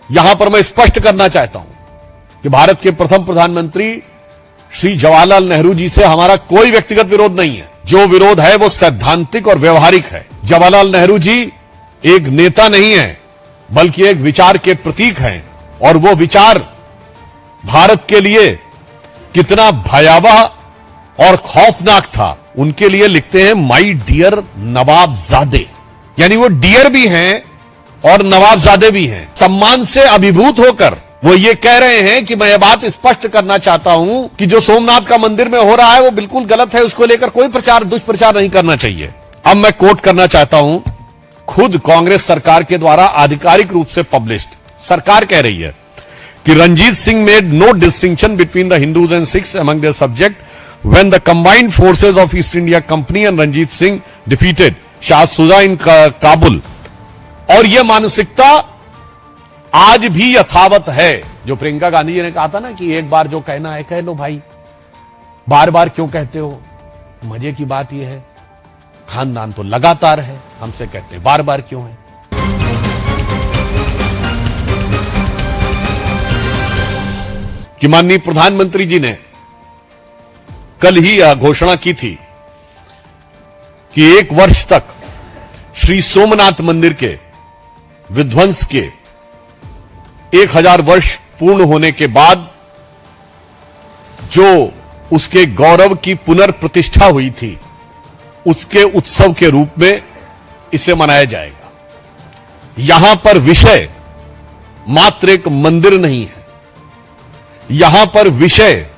यहां पर मैं स्पष्ट करना चाहता हूं कि भारत के प्रथम प्रधानमंत्री श्री जवाहरलाल नेहरू जी से हमारा कोई व्यक्तिगत विरोध नहीं है। जो विरोध है वो सैद्धांतिक और व्यवहारिक है। जवाहरलाल नेहरू जी एक नेता नहीं है, बल्कि एक विचार के प्रतीक हैं, और वो विचार भारत के लिए कितना भयावह और खौफनाक था, उनके लिए लिखते हैं माई डियर नवाबजादे। यानी वो डियर भी हैं और नवाबजादे भी हैं। सम्मान से अभिभूत होकर वो ये कह रहे हैं कि मैं ये बात स्पष्ट करना चाहता हूं कि जो सोमनाथ का मंदिर में हो रहा है वो बिल्कुल गलत है, उसको लेकर कोई प्रचार दुष्प्रचार नहीं करना चाहिए। अब मैं कोट करना चाहता हूं, खुद कांग्रेस सरकार के द्वारा आधिकारिक रूप से पब्लिश्ड सरकार कह रही है कि Ranjit Singh made no distinction between the Hindus and Sikhs among their subject when the combined forces of East India Company and Ranjit Singh defeated Shah Shuja in Kabul. और यह मानसिकता आज भी यथावत है। जो प्रियंका गांधी जी ने कहा था ना कि एक बार जो कहना है कह लो भाई, बार बार क्यों कहते हो। मजे की बात यह है, खानदान तो लगातार है, हमसे कहते हैं बार बार क्यों है। कि माननीय प्रधानमंत्री जी ने कल ही यह घोषणा की थी कि 1 वर्ष तक श्री सोमनाथ मंदिर के विध्वंस के 1000 वर्ष पूर्ण होने के बाद जो उसके गौरव की पुनर्प्रतिष्ठा हुई थी, उसके उत्सव के रूप में इसे मनाया जाएगा। यहां पर विषय मात्र एक मंदिर नहीं है, यहां पर विषय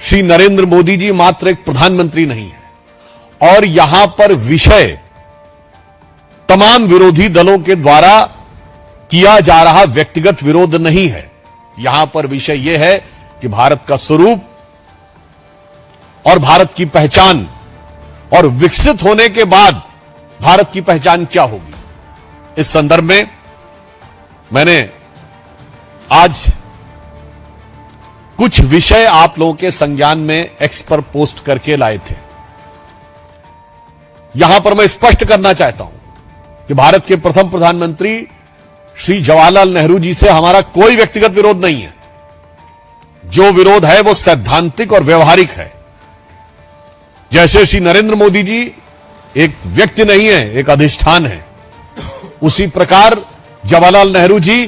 श्री नरेंद्र मोदी जी मात्र एक प्रधानमंत्री नहीं है, और यहां पर विषय तमाम विरोधी दलों के द्वारा किया जा रहा व्यक्तिगत विरोध नहीं है। यहां पर विषय यह है कि भारत का स्वरूप और भारत की पहचान और विकसित होने के बाद भारत की पहचान क्या होगी। इस संदर्भ में मैंने आज कुछ विषय आप लोगों के संज्ञान में एक्स पर पोस्ट करके लाए थे। यहां पर मैं स्पष्ट करना चाहता हूं कि भारत के प्रथम प्रधानमंत्री श्री जवाहरलाल नेहरू जी से हमारा कोई व्यक्तिगत विरोध नहीं है। जो विरोध है वो सैद्धांतिक और व्यवहारिक है। जैसे श्री नरेंद्र मोदी जी एक व्यक्ति नहीं है, एक अधिष्ठान है, उसी प्रकार जवाहरलाल नेहरू जी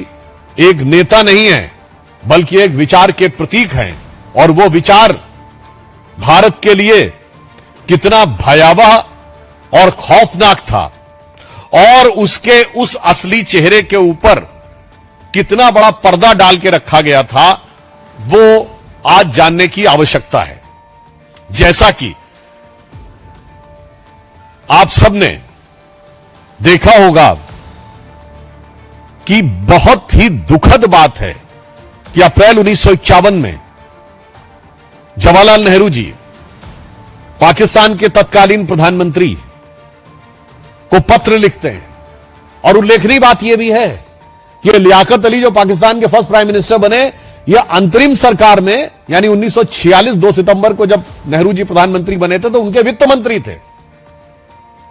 एक नेता नहीं है, बल्कि एक विचार के प्रतीक हैं, और वो विचार भारत के लिए कितना भयावह और खौफनाक था, और उसके उस असली चेहरे के ऊपर कितना बड़ा पर्दा डाल के रखा गया था, वो आज जानने की आवश्यकता है। जैसा कि आप सबने देखा होगा कि बहुत ही दुखद बात है कि अप्रैल 1951 में जवाहरलाल नेहरू जी पाकिस्तान के तत्कालीन प्रधानमंत्री को पत्र लिखते हैं, और उल्लेखनीय बात यह भी है कि लियाकत अली जो पाकिस्तान के फर्स्ट प्राइम मिनिस्टर बने, यह अंतरिम सरकार में, यानी 1946 2 सितंबर को जब नेहरू जी प्रधानमंत्री बने थे तो उनके वित्त मंत्री थे,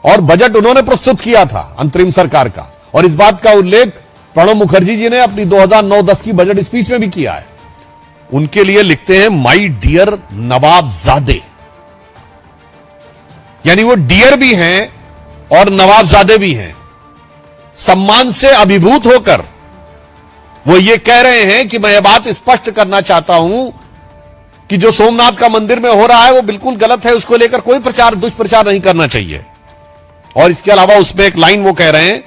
और बजट उन्होंने प्रस्तुत किया था अंतरिम सरकार का। और इस बात का उल्लेख प्रणब मुखर्जी जी ने अपनी 2009-10 की बजट स्पीच में भी किया है। उनके लिए लिखते हैं माई डियर नवाबजादे। यानी वो डियर भी हैं और नवाबजादे भी हैं। सम्मान से अभिभूत होकर वो ये कह रहे हैं कि मैं ये बात स्पष्ट करना चाहता हूं कि जो सोमनाथ का मंदिर में हो रहा है वो बिल्कुल गलत है, उसको लेकर कोई प्रचार दुष्प्रचार नहीं करना चाहिए। और इसके अलावा उसमें एक लाइन वो कह रहे हैं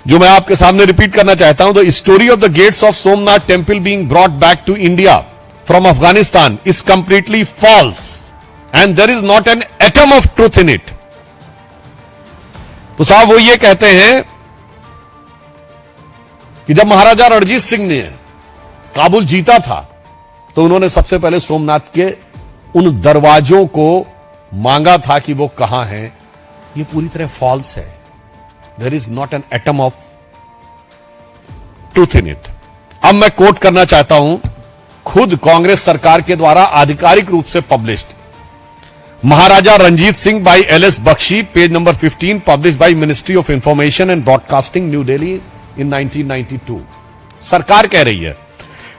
जो मैं आपके सामने रिपीट करना चाहता हूं, the story of the gates of Somnath temple being brought back to India from Afghanistan is completely false and there is not an atom of truth in it. तो साहब वो ये कहते हैं कि जब महाराजा रणजीत सिंह ने काबुल जीता था तो उन्होंने सबसे पहले सोमनाथ के उन दरवाजों को मांगा था कि वो कहां हैं। ये पूरी तरह फॉल्स है। There is not an atom of truth in it. अब मैं कोट करना चाहता हूं, खुद कांग्रेस सरकार के द्वारा आधिकारिक रूप से published Maharaja Ranjit Singh by L S Bakshi, page number 15, publish by ministry of information and broadcasting, New Delhi, in 1992. सरकार कह रही है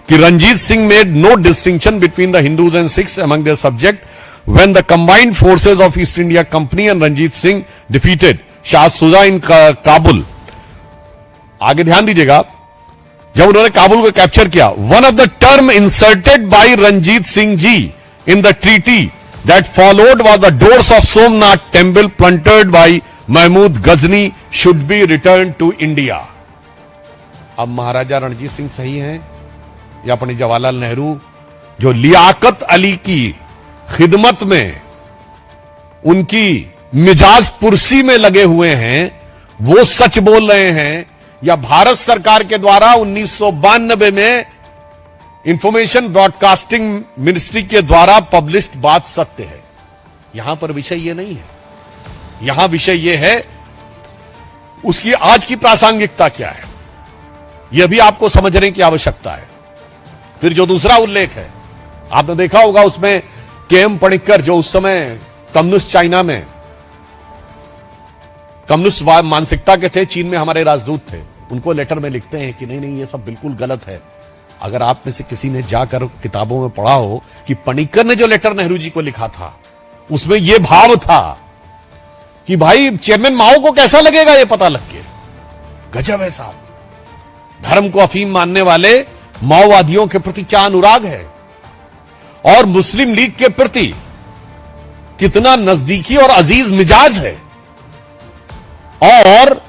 कि Ranjit Singh made no distinction between the Hindus and Sikhs among their subject when the combined forces of East India Company and Ranjit Singh defeated Shah Sudha in Kabul. आगे ध्यान दीजिएगा, जब उन्होंने काबुल को कैप्चर किया, one of the term inserted by Ranjit Singh ji in the treaty that followed was the doors of Somnath temple plundered by Mahmud Ghazni should be return to India. अब महाराजा रणजीत सिंह सही हैं या पंडित जवाहरलाल नेहरू जो लियाकत अली की खिदमत में उनकी मिजाज पुरसी में लगे हुए हैं वो सच बोल रहे हैं, या भारत सरकार के द्वारा 1992 में इंफॉर्मेशन ब्रॉडकास्टिंग मिनिस्ट्री के द्वारा पब्लिश्ड बात सत्य है? यहां पर विषय यह नहीं है, यहां विषय यह है उसकी आज की प्रासंगिकता क्या है, यह भी आपको समझने की आवश्यकता है। फिर जो दूसरा उल्लेख है, आपने देखा होगा उसमें के.एम. पणिक्कर जो उस समय कम्युनिस्ट चाइना में कम्युनिस्ट मानसिकता के थे, चीन में हमारे राजदूत थे, उनको लेटर में लिखते हैं कि नहीं ये सब बिल्कुल गलत है। अगर आप में से किसी ने जाकर किताबों में पढ़ा हो कि पणिक्कर ने जो लेटर नेहरू जी को लिखा था उसमें यह भाव था कि भाई चेयरमैन माओ को कैसा लगेगा ये पता लग के, गजब है साहब, धर्म को अफीम मानने वाले माओवादियों के प्रति क्या अनुराग है और मुस्लिम लीग के प्रति कितना नजदीकी और अजीज मिजाज है, और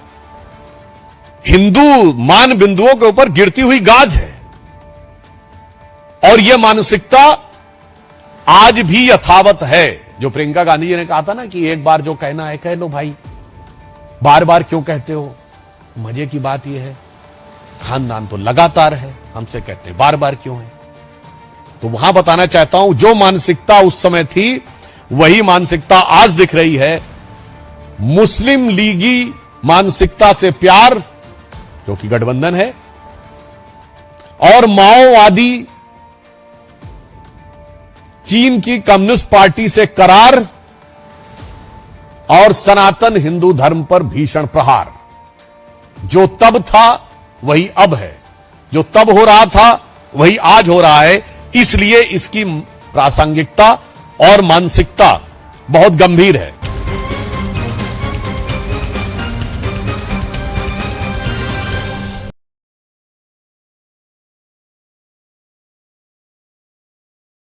हिंदू मान बिंदुओं के ऊपर गिरती हुई गाज है। और यह मानसिकता आज भी यथावत है। जो प्रियंका गांधी जी ने कहा था ना कि एक बार जो कहना है कह लो भाई, बार बार क्यों कहते हो। मजे की बात यह है खानदान तो लगातार है, हमसे कहते हैं बार बार क्यों है। तो वहां बताना चाहता हूं जो मानसिकता उस समय थी वही मानसिकता आज दिख रही है। मुस्लिम लीगी मानसिकता से प्यार, जो कि गठबंधन है, और माओवादी चीन की कम्युनिस्ट पार्टी से करार, और सनातन हिंदू धर्म पर भीषण प्रहार। जो तब था वही अब है, जो तब हो रहा था वही आज हो रहा है। इसलिए इसकी प्रासंगिकता और मानसिकता बहुत गंभीर है।